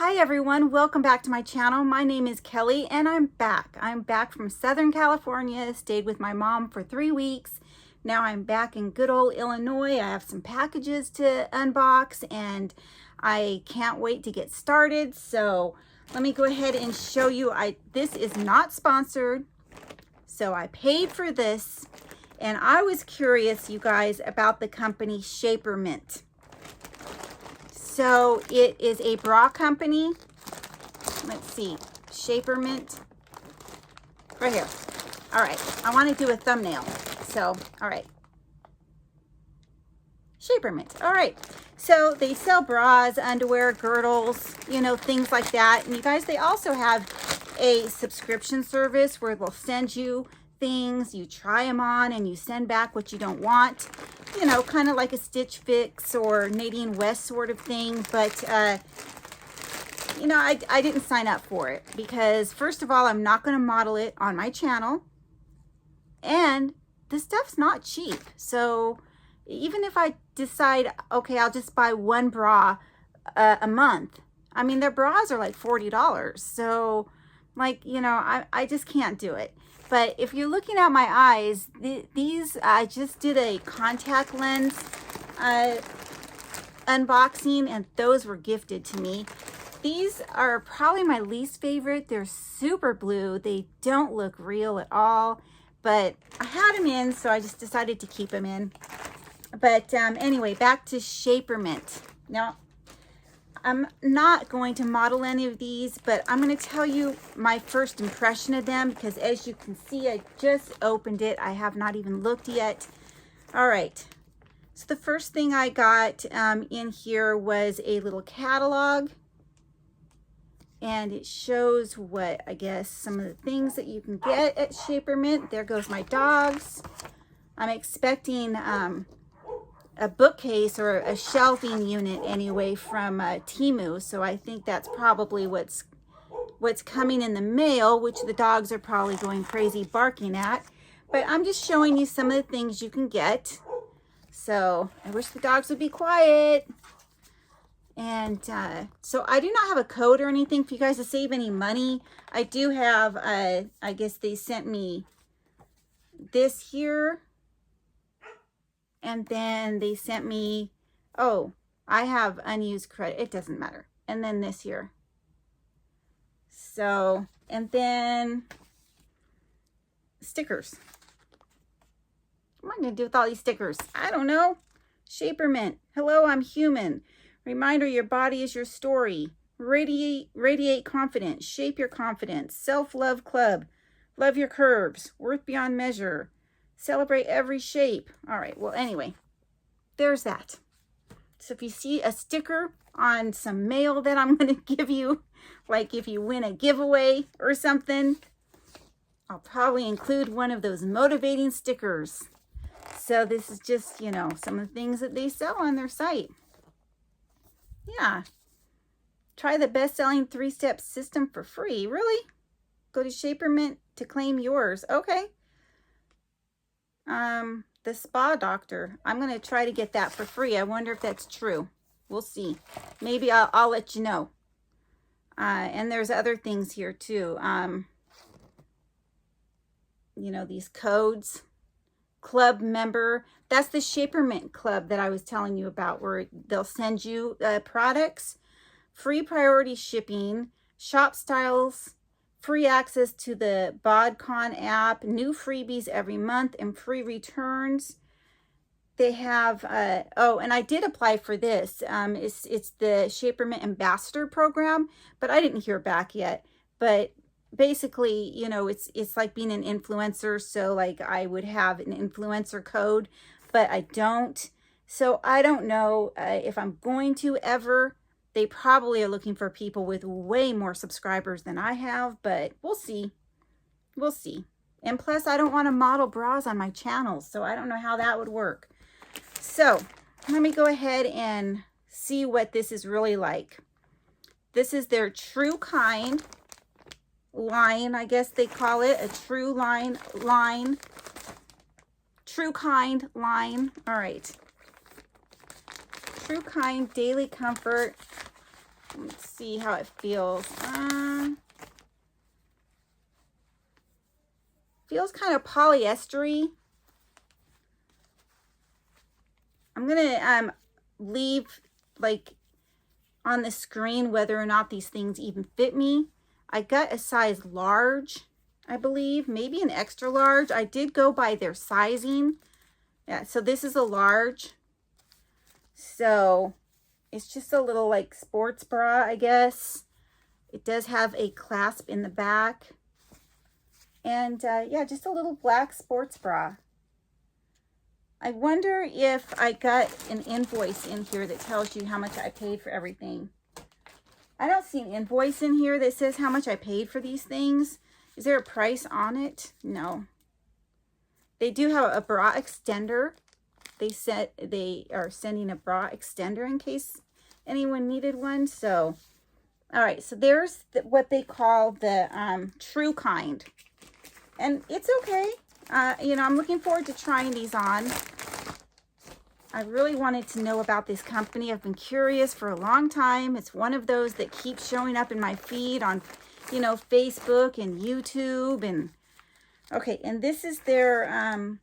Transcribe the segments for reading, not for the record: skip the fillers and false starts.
Hi everyone, welcome back to my channel. My name is Kelly and I'm back. I'm back from Southern California, stayed with my mom for 3 weeks. Now I'm back in good old Illinois. I have some packages to unbox and I can't wait to get started. So let me go ahead and show you. This is not sponsored, so I paid for this, and I was curious, you guys, about the company Shapermint. So it is a bra company. Let's see, Shapermint, right here. All right, I want to do a thumbnail. So, all right, Shapermint. All right, so they sell bras, underwear, girdles, you know, things like that. And you guys, they also have a subscription service where they'll send you things, you try them on, and you send back what you don't want. You know, kind of like a Stitch Fix or Nadine West sort of thing. But, you know, I didn't sign up for it because, first of all, I'm not going to model it on my channel. And the stuff's not cheap. So even if I decide, okay, I'll just buy one bra a month. I mean, their bras are like $40. So, like, you know, I just can't do it. But if you're looking at my eyes, these, I just did a contact lens unboxing, and those were gifted to me. These are probably my least favorite. They're super blue. They don't look real at all, but I had them in, so I just decided to keep them in. But anyway, back to Shapermint. Now, I'm not going to model any of these, but I'm going to tell you my first impression of them because, as you can see, I just opened it. I have not even looked yet. All right. So the first thing I got in here was a little catalog. And it shows what, I guess, some of the things that you can get at Shapermint. There goes my dogs. I'm expecting a bookcase or a shelving unit anyway from Temu, so I think that's probably what's coming in the mail, which the dogs are probably going crazy barking at. But I'm just showing you some of the things you can get. So I wish the dogs would be quiet. And so I do not have a code or anything for you guys to save any money. I do have, I guess they sent me this here. And then they sent me, oh, I have unused credit. It doesn't matter. And then this here. So, and then stickers. What am I going to do with all these stickers? I don't know. Shapermint. Hello, I'm human. Reminder, your body is your story. Radiate confidence. Shape your confidence. Self-love club. Love your curves. Worth beyond measure. Celebrate every shape. All right, well, anyway, there's that. So if you see a sticker on some mail that I'm going to give you, like if you win a giveaway or something, I'll probably include one of those motivating stickers. So this is just, you know, some of the things that they sell on their site. Yeah. Try the best-selling 3-step system for free. Really? Go to Shapermint to claim yours. Okay. The spa doctor. I'm going to try to get that for free. I wonder if that's true. We'll see. Maybe I'll let you know. And there's other things here too. You know, these codes. Club member. That's the Shapermint club that I was telling you about, where they'll send you products, free priority shipping, shop styles, free access to the BodCon app, new freebies every month, and free returns. They have, oh, and I did apply for this. It's the Shapermint Ambassador Program, but I didn't hear back yet. But basically, you know, it's like being an influencer. So like I would have an influencer code, but I don't. So I don't know if I'm going to ever. They probably are looking for people with way more subscribers than I have, but we'll see. We'll see. And plus, I don't want to model bras on my channel, so I don't know how that would work. So let me go ahead and see what this is really like. This is their True Kind line, I guess they call it. A True line. True Kind line. All right. True Kind Daily Comfort. Let's see how it feels. Feels kind of polyestery. I'm gonna leave like on the screen whether or not these things even fit me. I got a size large, I believe, maybe an extra large. I did go by their sizing. Yeah, so this is a large. So it's just a little like sports bra, I guess. It does have a clasp in the back. And yeah, just a little black sports bra. I wonder if I got an invoice in here that tells you how much I paid for everything. I don't see an invoice in here that says how much I paid for these things. Is there a price on it? No. They do have a bra extender. They said they are sending a bra extender in case anyone needed one. So, all right. So there's what they call the true kind. And it's okay. You know, I'm looking forward to trying these on. I really wanted to know about this company. I've been curious for a long time. It's one of those that keeps showing up in my feed on, you know, Facebook and YouTube. And okay, and this is their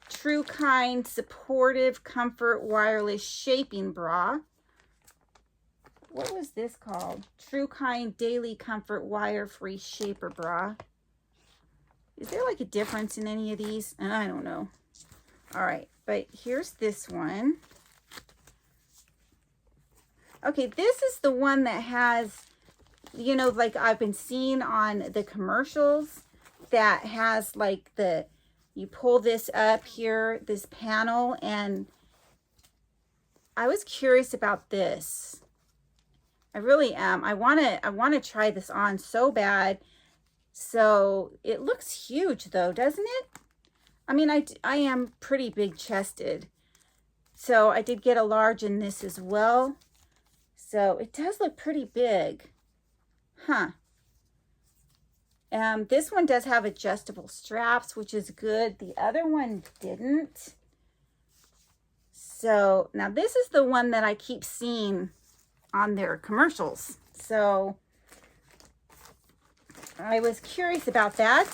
True Kind Supportive Comfort Wireless Shaping Bra. What was this called? True Kind Daily Comfort Wire-Free Shaper Bra. Is there like a difference in any of these? I don't know. All right, but here's this one. Okay, this is the one that has, you know, like I've been seeing on the commercials that has like the, you pull this up here, this panel, and I was curious about this. I really am. I want to try this on so bad. So it looks huge though, doesn't it? I mean, I am pretty big chested. So I did get a large in this as well. So it does look pretty big. Huh. This one does have adjustable straps, which is good. The other one didn't. So now this is the one that I keep seeing on their commercials. So I was curious about that.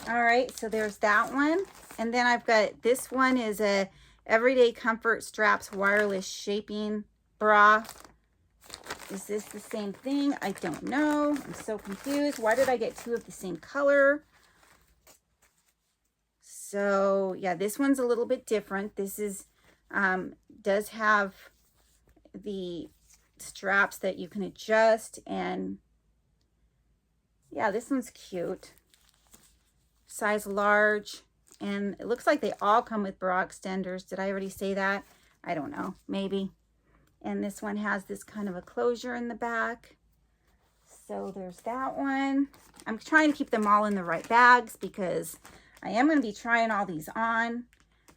All right, so there's that one. And then I've got, this one is a Everyday Comfort Straps Wireless Shaping Bra. Is this the same thing? I don't know. I'm so confused. Why did I get two of the same color? So yeah, this one's a little bit different. This is, does have the straps that you can adjust, and yeah, this one's cute. Size large, and it looks like they all come with bra extenders. Did I already say that? I don't know, maybe. And this one has this kind of a closure in the back. So there's that one. I'm trying to keep them all in the right bags because I am going to be trying all these on.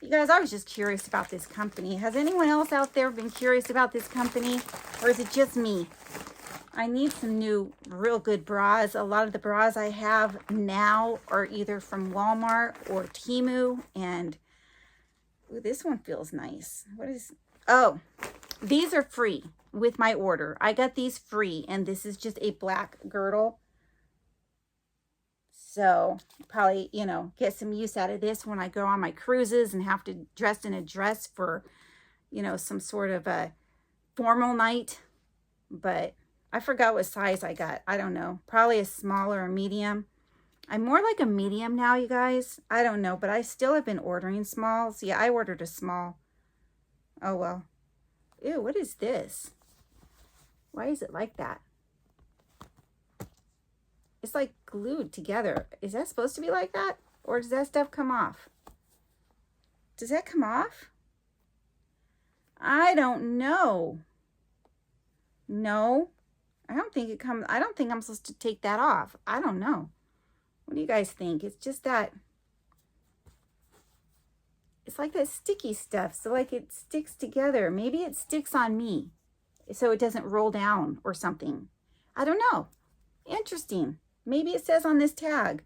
You guys, I was just curious about this company. Has anyone else out there been curious about this company, or is it just me? I need some new real good bras. A lot of the bras I have now are either from Walmart or Temu, and ooh, this one feels nice. What is, oh, these are free with my order. I got these free, and this is just a black girdle. So probably, you know, get some use out of this when I go on my cruises and have to dress in a dress for, you know, some sort of a formal night. But I forgot what size I got. I don't know. Probably a small or a medium. I'm more like a medium now, you guys. I don't know, but I still have been ordering smalls. Yeah, I ordered a small. Oh, well. Ew, what is this? Why is it like that? It's like glued together. Is that supposed to be like that? Or does that stuff come off? Does that come off? I don't know. No, I don't think it comes. I don't think I'm supposed to take that off. I don't know. What do you guys think? It's just that. It's like that sticky stuff. So like it sticks together. Maybe it sticks on me so it doesn't roll down or something. I don't know. Interesting. Maybe it says on this tag,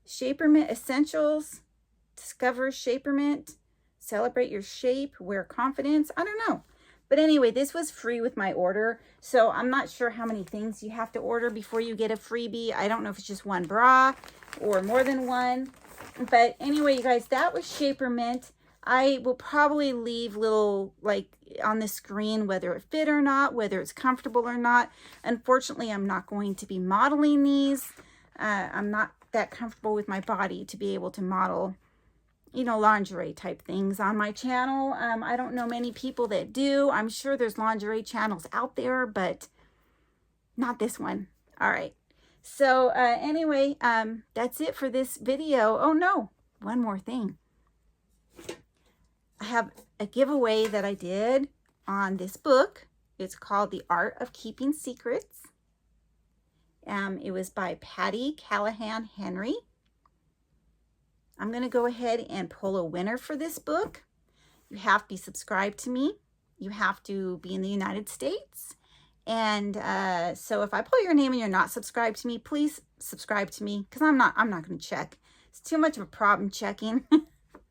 Shapermint Essentials, discover Shapermint, celebrate your shape, wear confidence. I don't know. But anyway, this was free with my order. So I'm not sure how many things you have to order before you get a freebie. I don't know if it's just one bra or more than one. But anyway, you guys, that was Shapermint. I will probably leave little, like, on the screen whether it fit or not, whether it's comfortable or not. Unfortunately, I'm not going to be modeling these. I'm not that comfortable with my body to be able to model, you know, lingerie type things on my channel. I don't know many people that do. I'm sure there's lingerie channels out there, but not this one. All right. So anyway, that's it for this video. Oh no, one more thing. I have a giveaway that I did on this book. It's called The Art of Keeping Secrets. It was by Patty Callahan Henry. I'm going to go ahead and pull a winner for this book. You have to be subscribed to me. You have to be in the United States. And so if I pull your name and you're not subscribed to me, please subscribe to me, because I'm not going to check. It's too much of a problem checking.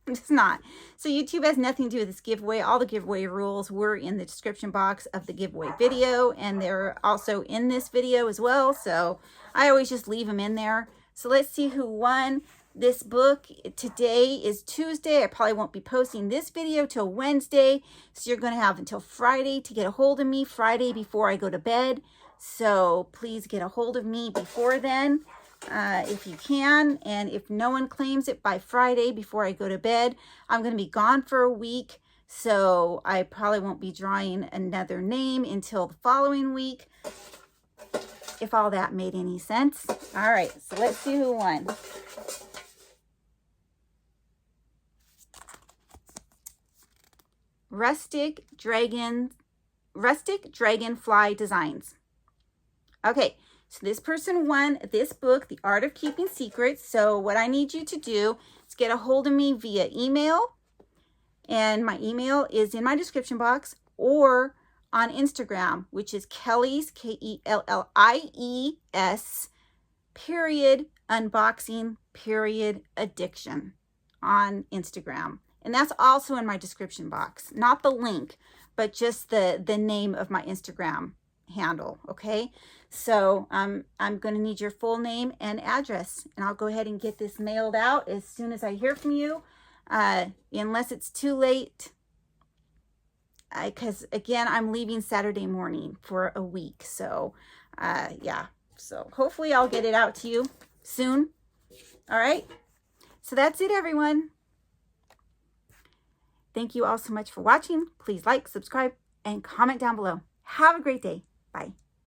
It's not. So YouTube has nothing to do with this giveaway. All the giveaway rules were in the description box of the giveaway video, and they're also in this video as well. So I always just leave them in there. So let's see who won this book. Today is Tuesday. I probably won't be posting this video till Wednesday. So you're going to have until Friday to get a hold of me, Friday before I go to bed. So please get a hold of me before then. If you can, and if no one claims it by Friday before I go to bed, I'm going to be gone for a week, so I probably won't be drawing another name until the following week, if all that made any sense. All right, so let's see who won. Rustic Dragonfly Designs. Okay. So this person won this book, The Art of Keeping Secrets. So what I need you to do is get a hold of me via email. And my email is in my description box, or on Instagram, which is Kelly's, Kellies, period, unboxing, period, addiction on Instagram. And that's also in my description box. Not the link, but just the name of my Instagram handle, okay? So I'm going to need your full name and address, and I'll go ahead and get this mailed out as soon as I hear from you, unless it's too late, because again, I'm leaving Saturday morning for a week. So yeah, so hopefully I'll get it out to you soon. All right, so that's it, everyone. Thank you all so much for watching. Please like, subscribe, and comment down below. Have a great day. Bye.